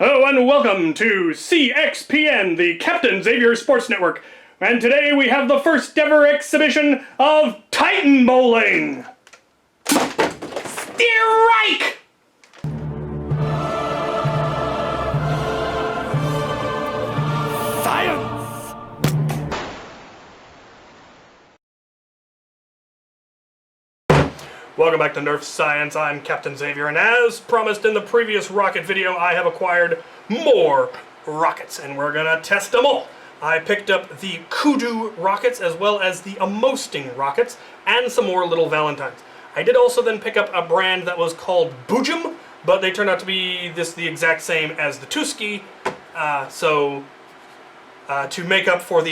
Hello and welcome to CXPN, the Captain Xavier Sports Network. And today we have the first ever exhibition of Titan Bowling. Strike! Science! Welcome back to Nerf Science. I'm Captain Xavier, and as promised in the previous rocket video, I have acquired more rockets, and we're gonna test them all. I picked up the Kudu rockets as well as the Amosting rockets and some more little Valentines. I did also then pick up a brand that was called Bujum, but they turned out to be the exact same as the Tuski. To make up for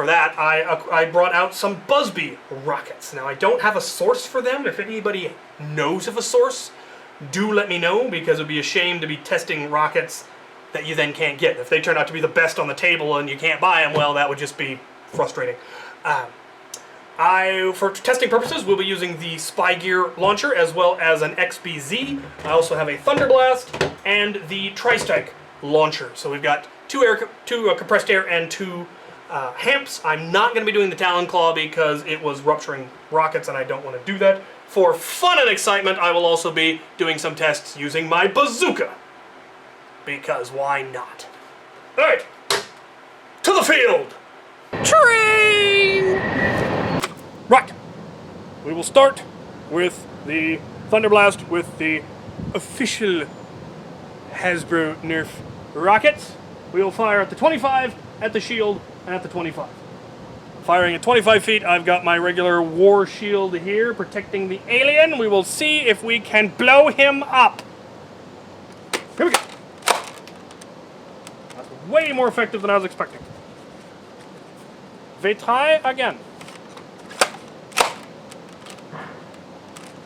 that, I brought out some Busby rockets. Now, I don't have a source for them. If anybody knows of a source, do let me know, because it would be a shame to be testing rockets that you then can't get. If they turn out to be the best on the table and you can't buy them, well, that would just be frustrating. For testing purposes, we'll be using the Spy Gear launcher as well as an XBZ. I also have a Thunderblast and the Tri-Strike launcher. So we've got two compressed air and two Hamps. I'm not going to be doing the Talon Claw because it was rupturing rockets and I don't want to do that. For fun and excitement, I will also be doing some tests using my bazooka. Because why not? Alright, to the field! Train! Right, we will start with the Thunderblast with the official Hasbro Nerf rockets. We will fire at the 25, at the shield, and at the 25. Firing at 25 feet, I've got my regular war shield here protecting the alien. We will see if we can blow him up. Here we go. That's way more effective than I was expecting. We try again.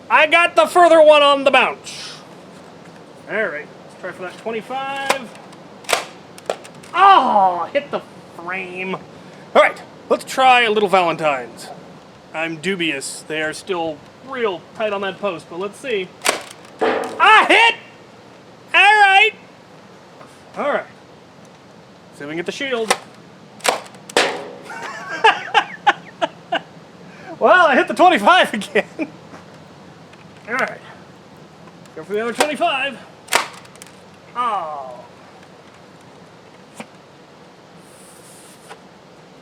I got the further one on the bounce. Alright, let's try for that 25. Oh, hit the frame. Alright, let's try a little Valentine's. I'm dubious. They are still real tight on that post, but let's see. Ah, hit! Alright. Alright. See if we can get the shield. Well, I hit the 25 again. Alright. Go for the other 25. Oh.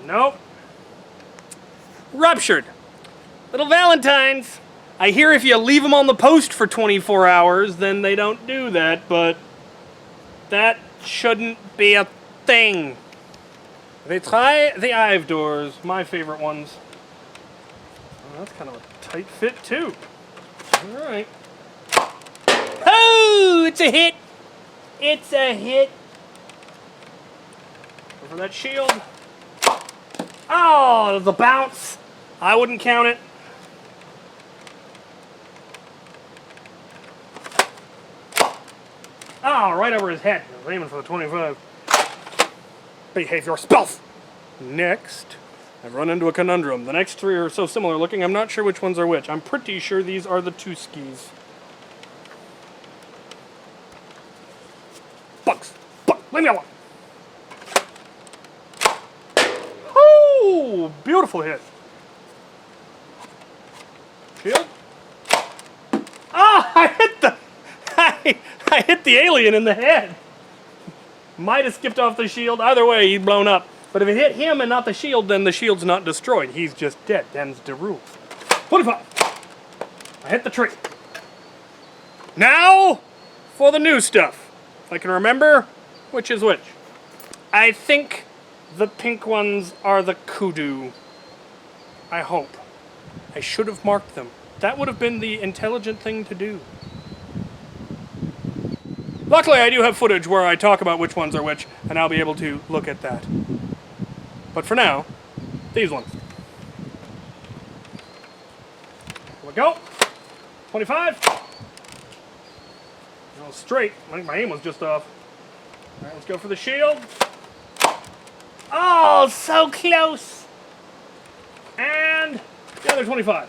Nope. Ruptured. Little Valentines. I hear if you leave them on the post for 24 hours, then they don't do that, but that shouldn't be a thing. They try the Ive doors, my favorite ones. Oh, that's kind of a tight fit, too. Alright. Oh, it's a hit. It's a hit. Go for that shield. Oh, the bounce. I wouldn't count it. Oh, right over his head. I was aiming for the 25. Behave yourself. Next, I've run into a conundrum. The next three are so similar looking, I'm not sure which ones are which. I'm pretty sure these are the two skis. Bugs. Leave me alone. Oh, beautiful hit. Shield. Ah, I hit the alien in the head. Might have skipped off the shield. Either way, he's blown up. But if it hit him and not the shield, then the shield's not destroyed. He's just dead. Them's the rules. 25. I hit the tree. Now, for the new stuff. If I can remember which is which. I think the pink ones are the Kudu. I hope. I should have marked them. That would have been the intelligent thing to do. Luckily, I do have footage where I talk about which ones are which, and I'll be able to look at that. But for now, these ones. Here we go. 25. No, straight. I think my aim was just off. All right, let's go for the shield. Oh, so close. And the other 25.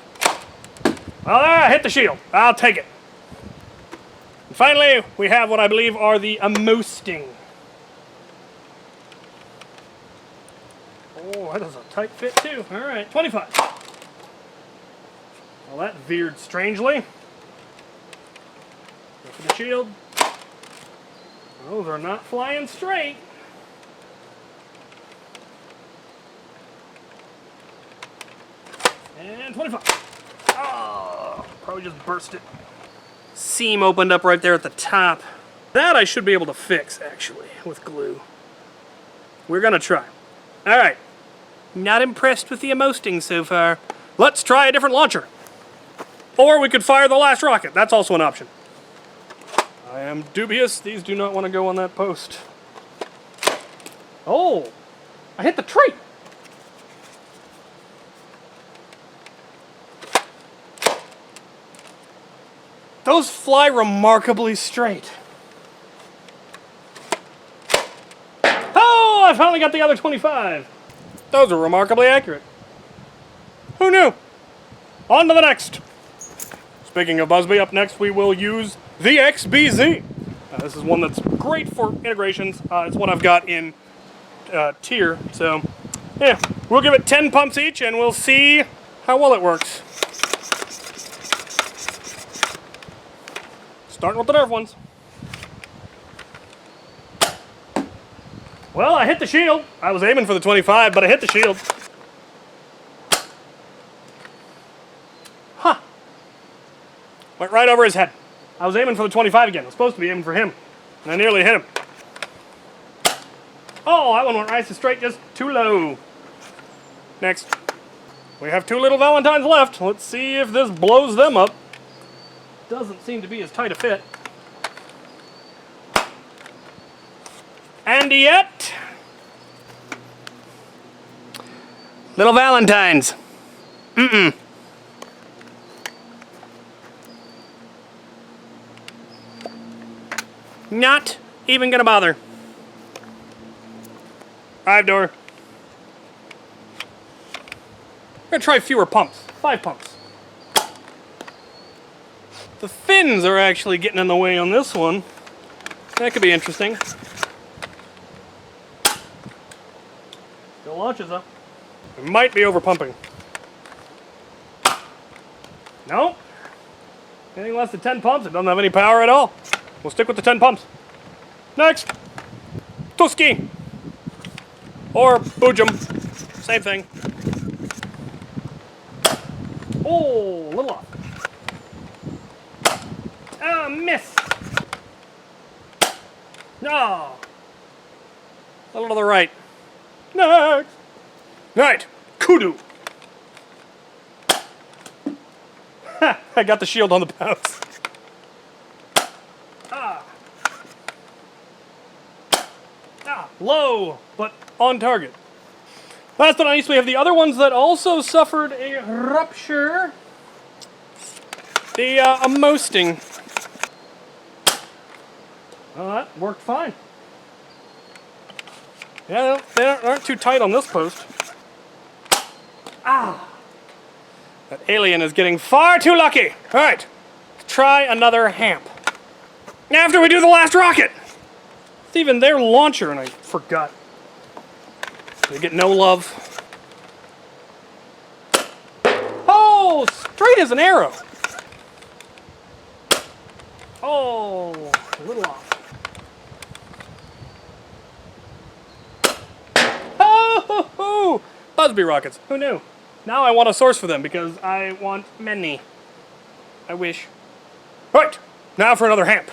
Well, I hit the shield. I'll take it. Finally, we have what I believe are the Amosting. Oh, that is a tight fit too. Alright, 25. Well, that veered strangely. Go for the shield. Those are not flying straight. And 25. Oh, probably just burst it. Seam opened up right there at the top. That I should be able to fix, actually, with glue. We're gonna try. Alright. Not impressed with the Amosting so far. Let's try a different launcher. Or we could fire the last rocket. That's also an option. I am dubious. These do not want to go on that post. Oh! I hit the tree! Those fly remarkably straight. Oh, I finally got the other 25. Those are remarkably accurate. Who knew? On to the next. Speaking of Busby, up next we will use the XBZ. This is one that's great for integrations. It's one I've got in tier. So, yeah, we'll give it 10 pumps each and we'll see how well it works. Starting with the Nerf ones. Well, I hit the shield. I was aiming for the 25, but I hit the shield. Huh. Went right over his head. I was aiming for the 25 again. I was supposed to be aiming for him. And I nearly hit him. Oh, that one went nice and straight, just too low. Next. We have 2 little Valentines left. Let's see if this blows them up. Doesn't seem to be as tight a fit. And yet... little Valentines. Mm-mm. Not even gonna bother. 5 door. We're gonna try fewer pumps. 5 pumps. The fins are actually getting in the way on this one. That could be interesting. Still launches up. We might be over pumping. No. Anything less than 10 pumps, it doesn't have any power at all. We'll stick with the 10 pumps. Next. Tuski. Or Boojum. Same thing. Oh, a little off. Ah, miss. No. A little to the right. Next. Right. Kudu. Ha, I got the shield on the bounce. Low, but on target. Last but not least, we have the other ones that also suffered a rupture. The Amosting. Well, that worked fine. Yeah, they aren't too tight on this post. Ah! That alien is getting far too lucky. All right, try another hamp. After we do the last rocket. It's even their launcher, and I forgot. They get no love. Oh, straight as an arrow. Oh, a little off. Oh, Busby rockets. Who knew? Now I want a source for them because I want many. I wish. Right, now for another hamp.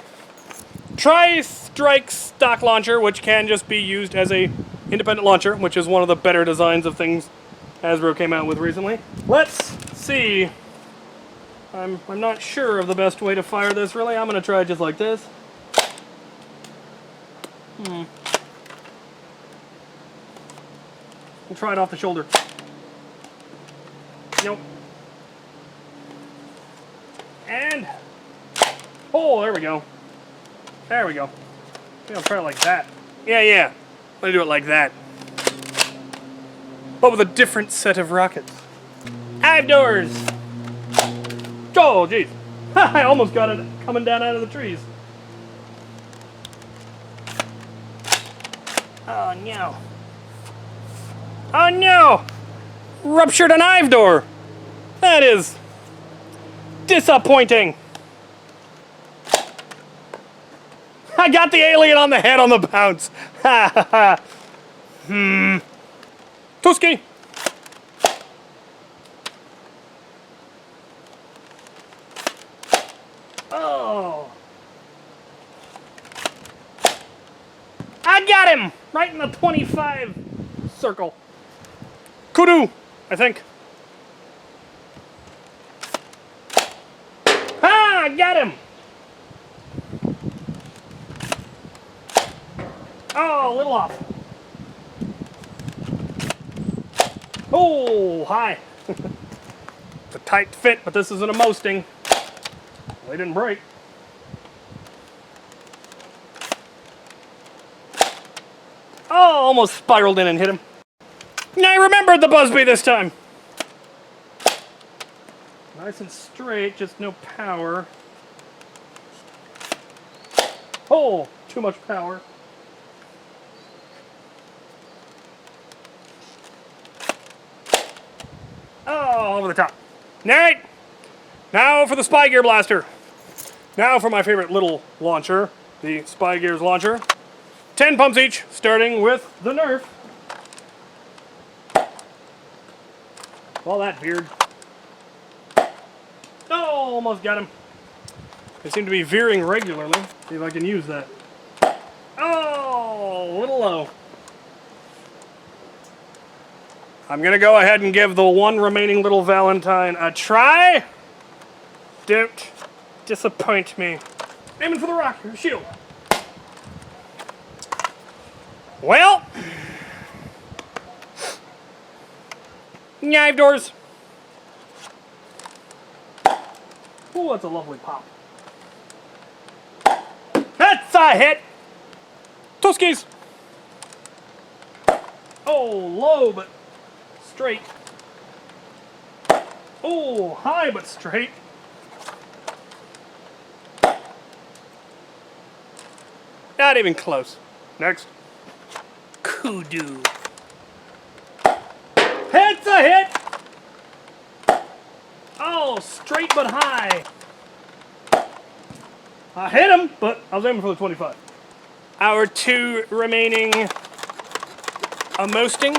Tri-Strike stock launcher, which can just be used as a independent launcher, which is one of the better designs of things Hasbro came out with recently. Let's see. I'm not sure of the best way to fire this, really. I'm going to try it just like this. We'll try it off the shoulder. Nope. And... oh, there we go. There we go. Maybe I'll try it like that. Yeah. Let me do it like that. But with a different set of rockets. 5 doors! Oh, jeez. I almost got it coming down out of the trees. Oh no. Oh no! Ruptured an hive door! That is disappointing. I got the alien on the head on the bounce. Ha ha ha. Tuski. Oh. I got him! Right in the 25 circle. Kudu, I think. Ah, I got him! Oh, a little off. Oh, hi. It's a tight fit, but this isn't a Mosting. They didn't break. Oh, almost spiraled in and hit him. I remembered the Busby this time. Nice and straight, just no power. Oh, too much power. Oh, over the top. Alright, now for the Spy Gear Blaster. Now for my favorite little launcher, the Spy Gears launcher. 10 pumps each, starting with the Nerf. All that beard. Oh, almost got him. They seem to be veering regularly. See if I can use that. Oh, a little low. I'm going to go ahead and give the one remaining little Valentine a try. Don't disappoint me. Aiming for the rock. Shield. Well. Knife doors. Ooh, that's a lovely pop. That's a hit. Tuskies. Oh, low but straight. Oh, high but straight. Not even close. Next. Kudu. It's a hit! Oh, straight but high. I hit him, but I was aiming for the 25. Our two remaining Mosting.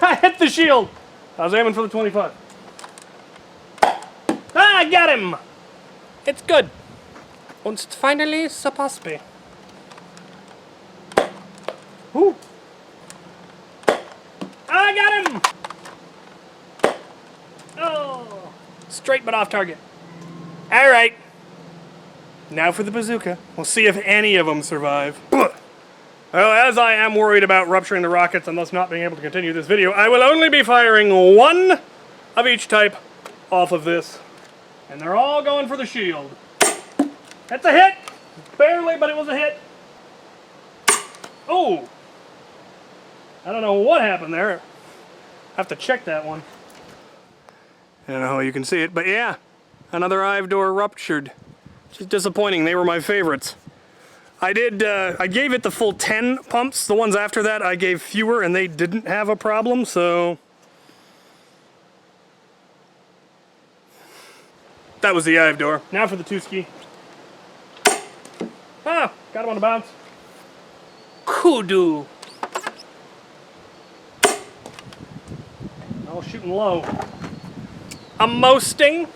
I hit the shield. I was aiming for the 25. Ah, I got him! It's good. Und finally supposed to be. Ooh. I got him! Oh, straight but off target. All right. Now for the bazooka. We'll see if any of them survive. Well, as I am worried about rupturing the rockets and thus not being able to continue this video, I will only be firing one of each type off of this. And they're all going for the shield. That's a hit! Barely, but it was a hit. Oh! I don't know what happened there. I have to check that one. I don't know how you can see it, but yeah. Another hive door ruptured. Just disappointing. They were my favorites. I gave it the full 10 pumps. The ones after that I gave fewer and they didn't have a problem, so... That was the hive door. Now for the two-ski. Ah! Got him on the bounce. Kudu. Oh, shooting low. A Mosting.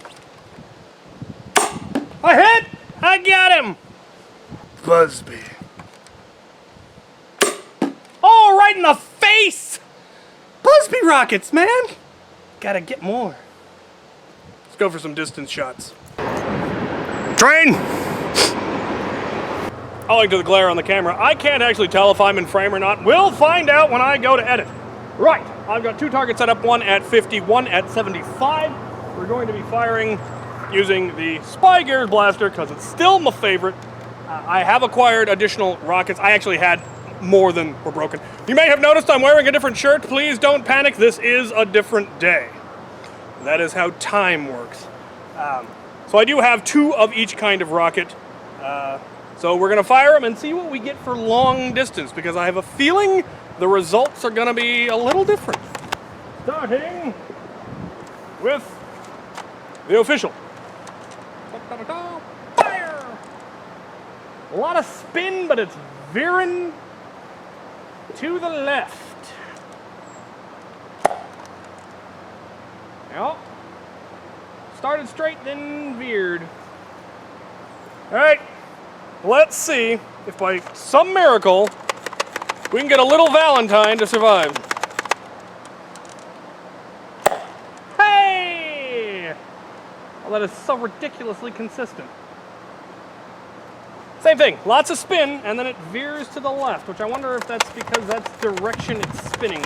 I hit! I got him! Busby. Oh, right in the face! Busby rockets, man! Gotta get more. Let's go for some distance shots. Train! Owing to the glare on the camera, I can't actually tell if I'm in frame or not. We'll find out when I go to edit. Right, I've got two targets set up, one at 50, one at 75. We're going to be firing using the Spy Gears Blaster because it's still my favorite. I have acquired additional rockets. I actually had more than were broken. You may have noticed I'm wearing a different shirt. Please don't panic. This is a different day. That is how time works. So I do have two of each kind of rocket So we're going to fire them and see what we get for long distance, because I have a feeling the results are going to be a little different. Starting with the official. Fire! A lot of spin, but it's veering to the left. Yep. Started straight, then veered. Alright, let's see if by some miracle we can get a little Valentine to survive. Hey! Well, that is so ridiculously consistent. Same thing, lots of spin, and then it veers to the left, which I wonder if that's because that's the direction it's spinning.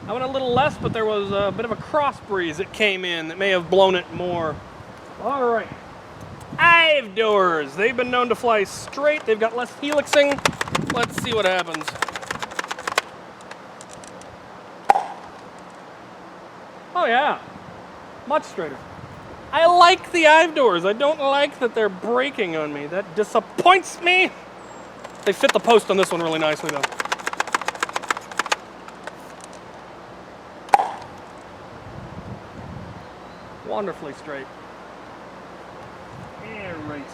I went a little less, but there was a bit of a cross breeze that came in that may have blown it more. All right. Hive doors. They've been known to fly straight. They've got less helixing. Let's see what happens. Oh yeah, much straighter. I like the hive doors. I don't like that they're breaking on me. That disappoints me. They fit the post on this one really nicely though. Wonderfully straight. Yeah, right.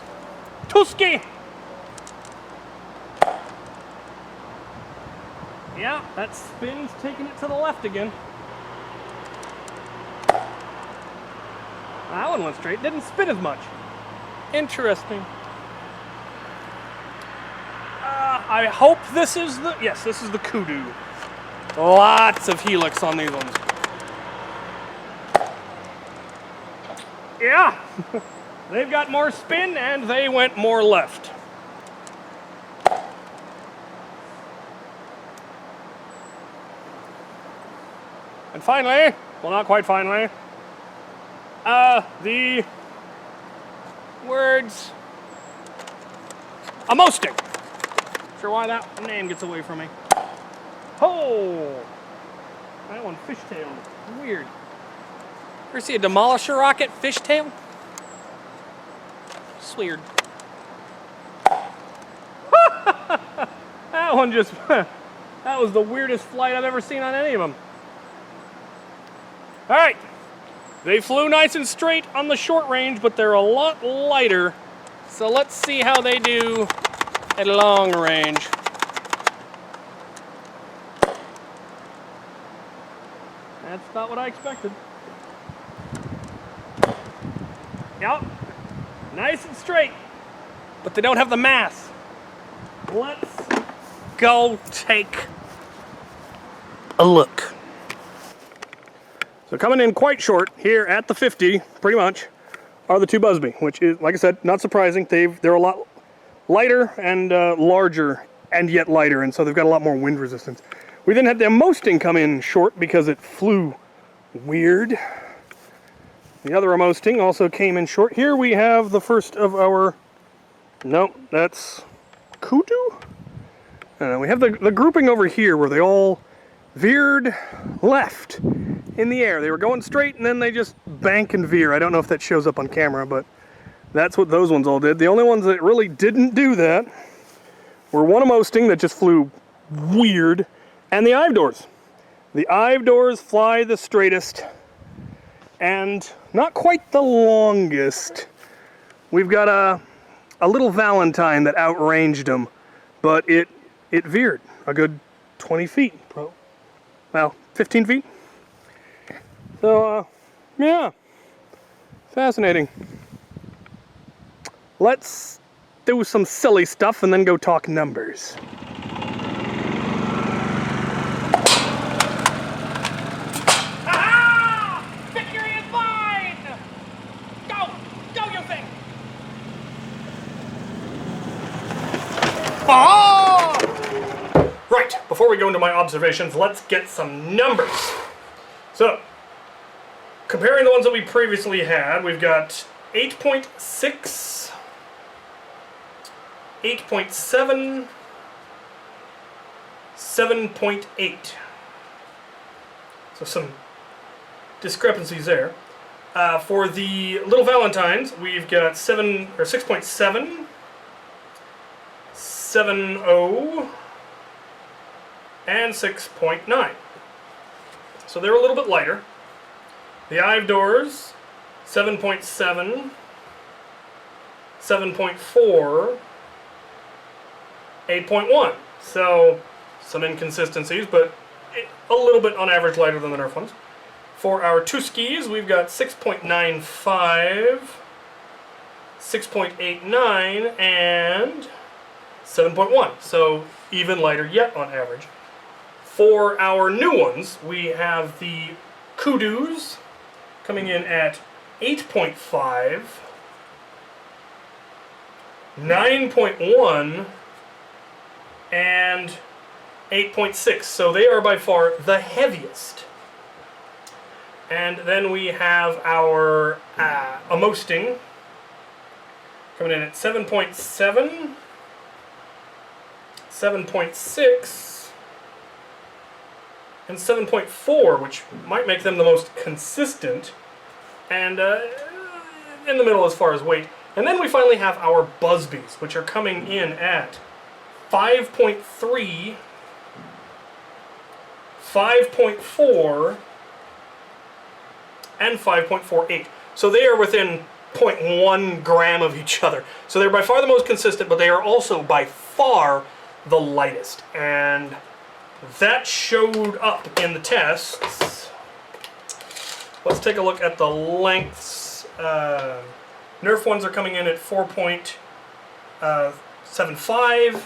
Tusky! Yeah, that spin's taking it to the left again. That one went straight, didn't spin as much. Interesting. I hope this is the, yes, this is the kudu. Lots of helix on these ones. Yeah, they've got more spin and they went more left. And finally, well, not quite finally, the words amosting. Not sure why that name gets away from me. Oh, that one fishtail. Weird. Ever see a Demolisher rocket fishtail? It's weird. That one just, that was the weirdest flight I've ever seen on any of them. All right, they flew nice and straight on the short range, but they're a lot lighter. So let's see how they do at long range. That's not what I expected. Yep, nice and straight, but they don't have the mass. Let's go take a look. So coming in quite short here at the 50, pretty much, are the two Busby, which is, like I said, not surprising. They're a lot lighter and larger, and yet lighter, and so they've got a lot more wind resistance. We then had the Amosting come in short because it flew weird. The other Amosting also came in short. Here we have the first of our, no, that's kudu? We have the grouping over here where they all veered left in the air. They were going straight and then they just bank and veer. I don't know if that shows up on camera, but that's what those ones all did. The only ones that really didn't do that were one Amosting that just flew weird, and the hive doors. The hive doors fly the straightest and not quite the longest. We've got a little Valentine that outranged them, but it veered a good 20 feet, well, 15 feet. So, yeah, fascinating. Let's do some silly stuff and then go talk numbers. Ah! Right, before we go into my observations, let's get some numbers. So, comparing the ones that we previously had, we've got 8.6, 8.7, 7.8. So some discrepancies there. For the Little Valentines, we've got 6.7, 7.0, and 6.9. So they're a little bit lighter. The Ivdors, 7.7, 7.4, 8.1. So some inconsistencies, but a little bit on average lighter than the Nerf ones. For our Tuskis, we've got 6.95, 6.89, and 7.1. So even lighter yet on average. For our new ones, we have the Koodoos coming in at 8.5, 9.1, and 8.6. So they are by far the heaviest. And then we have our Amosting coming in at 7.7, 7.6, and 7.4, which might make them the most consistent, and in the middle as far as weight. And then we finally have our Busbies, which are coming in at 5.3, 5.4, and 5.48. So they are within 0.1 gram of each other. So they're by far the most consistent, but they are also by far the lightest. And that showed up in the tests. Let's take a look at the lengths. Nerf ones are coming in at 4.75.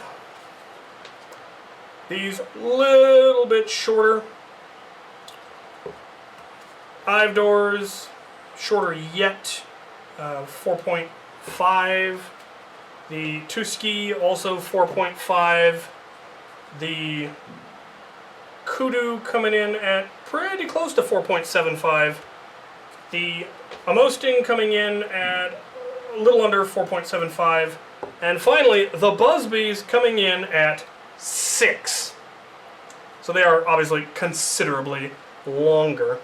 These a little bit shorter. Ivdors, shorter yet, 4.5. The Tuski, also 4.5. The Kudu coming in at pretty close to 4.75. The Amosting coming in at a little under 4.75. And finally, the Busbies coming in at 6. So they are obviously considerably longer.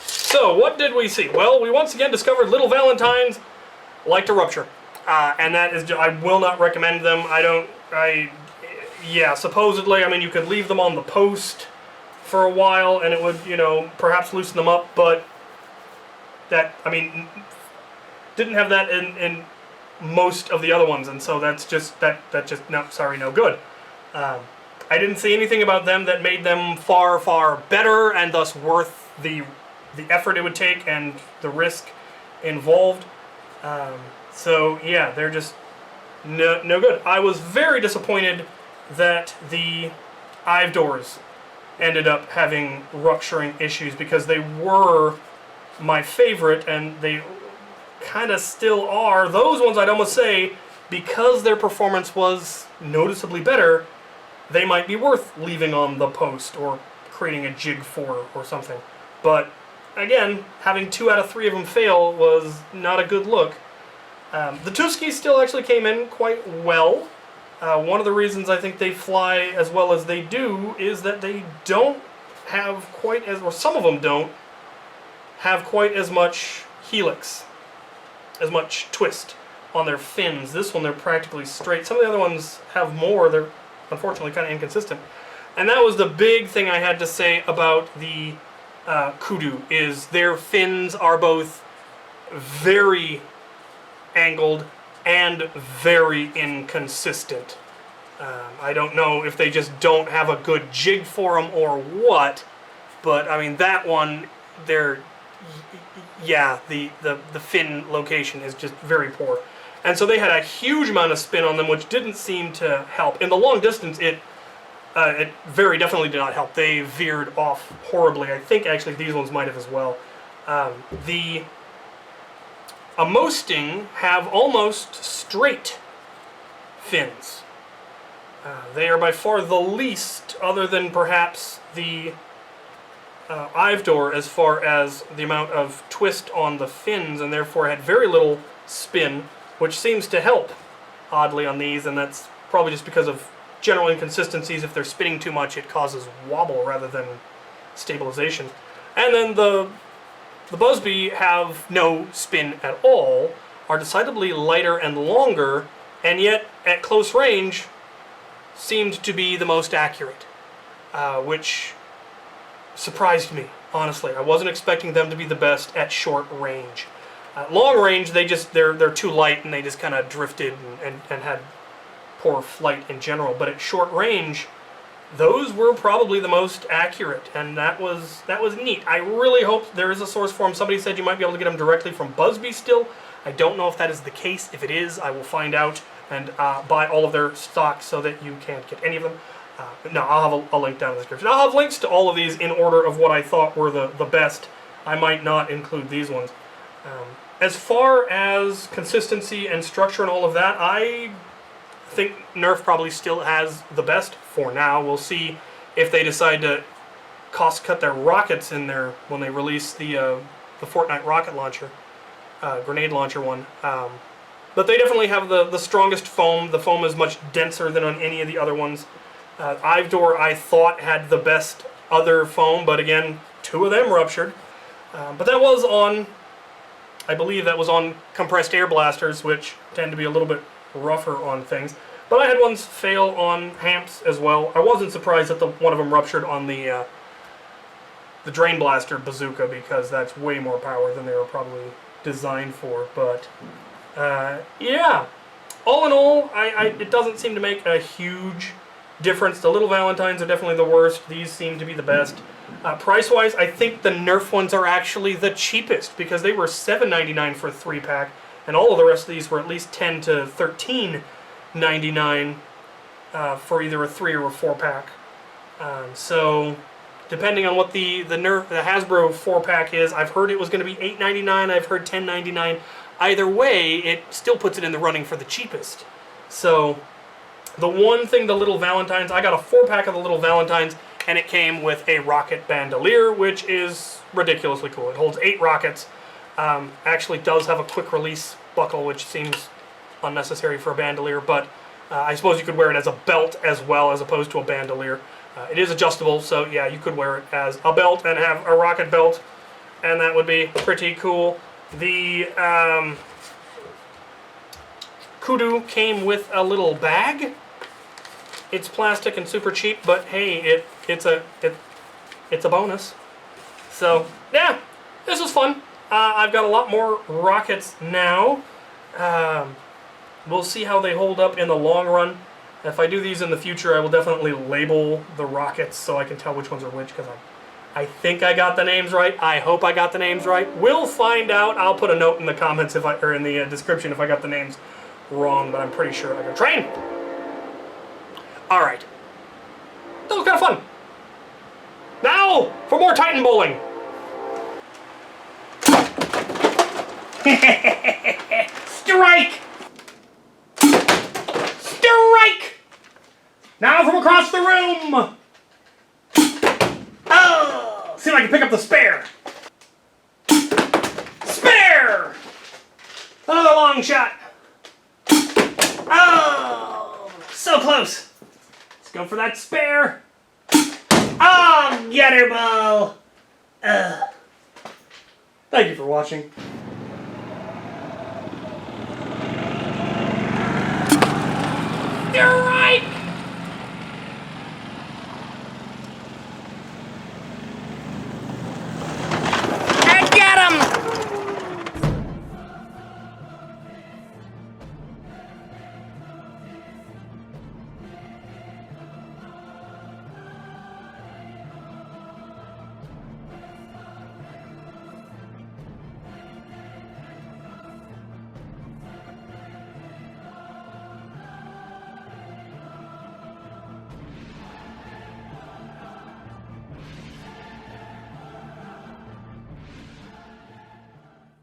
So, what did we see? Well, we once again discovered Little Valentines like to rupture. And that is, I will not recommend them. Yeah, supposedly, I mean, you could leave them on the post for a while and it would, you know, perhaps loosen them up, but that, I mean, didn't have that in most of the other ones, and so that's just, no, sorry, no good. I didn't see anything about them that made them far, far better and thus worth the effort it would take and the risk involved. So yeah, they're just no good. I was very disappointed that the Ivdors ended up having rupturing issues because they were my favorite and they kind of still are. Those ones I'd almost say, because their performance was noticeably better, they might be worth leaving on the post or creating a jig for or something. But again, having 2 out of 3 of them fail was not a good look. The Tuskis still actually came in quite well. One of the reasons I think they fly as well as they do is that they don't have quite as, or some of them don't, have quite as much helix, as much twist on their fins. This one, they're practically straight. Some of the other ones have more. They're unfortunately kind of inconsistent. And that was the big thing I had to say about the Kudu, is their fins are both very angled and very inconsistent. I don't know if they just don't have a good jig for them or what, but I mean that one, the fin location is just very poor. And so they had a huge amount of spin on them, which didn't seem to help. In the long distance, it very definitely did not help. They veered off horribly. I think actually these ones might have as well. The Amosting have almost straight fins. They are by far the least, other than perhaps the Ivdor, as far as the amount of twist on the fins, and therefore had very little spin, which seems to help, oddly, on these, and that's probably just because of general inconsistencies. If they're spinning too much, it causes wobble rather than stabilization. And then the the Busby have no spin at all, are decidedly lighter and longer, and yet at close range seemed to be the most accurate, which surprised me, honestly. I wasn't expecting them to be the best at short range. Long range, they're too light and they just kind of drifted and had poor flight in general. But at short range, those were probably the most accurate, and that was neat. I really hope there is a source for them. Somebody said you might be able to get them directly from Busby still. I don't know if that is the case. If it is, I will find out and buy all of their stock so that you can't get any of them. No, I'll have a link down in the description. I'll have links to all of these in order of what I thought were the best. I might not include these ones. As far as consistency and structure and all of that, I think Nerf probably still has the best for now. We'll see if they decide to cost cut their rockets in there when they release the Fortnite rocket launcher, grenade launcher one. But they definitely have the strongest foam. The foam is much denser than on any of the other ones. Ivdor, I thought, had the best other foam, but again, 2 of them ruptured. But that was on, I believe that was on compressed air blasters, which tend to be a little bit rougher on things. But I had ones fail on Hamps as well. I wasn't surprised that one of them ruptured on the Drain Blaster bazooka, because that's way more power than they were probably designed for. But yeah, all in all, it doesn't seem to make a huge difference. The Little Valentines are definitely the worst. These seem to be the best. Price-wise, I think the Nerf ones are actually the cheapest, because they were $7.99 for a 3-pack, and all of the rest of these were at least $10 to $13.99 for either a 3 or a 4-pack. So, depending on what the Hasbro 4-pack is, I've heard it was going to be $8.99. I've heard $10.99. Either way, it still puts it in the running for the cheapest. So, the one thing, the Little Valentines, I got a 4-pack of the Little Valentines, and it came with a rocket bandolier, which is ridiculously cool. It holds 8 rockets. Actually does have a quick release buckle, which seems unnecessary for a bandolier, but I suppose you could wear it as a belt as well, as opposed to a bandolier. It is adjustable, so yeah, you could wear it as a belt and have a rocket belt, and that would be pretty cool. The Kudu came with a little bag. It's plastic and super cheap, but hey, it's a bonus. So yeah, this was fun. I've got a lot more rockets now. We'll see how they hold up in the long run. If I do these in the future, I will definitely label the rockets so I can tell which ones are which, because I think I got the names right. I hope I got the names right. We'll find out. I'll put a note in the comments or in the description if I got the names wrong, but I'm pretty sure I got train. All right. That was kind of fun. Now for more Titan bowling. Strike! Strike! Now from across the room. Oh! See if I can pick up the spare. Spare! Another long shot. Oh! So close. Let's go for that spare. Oh, gutter ball. Thank you for watching. You're right.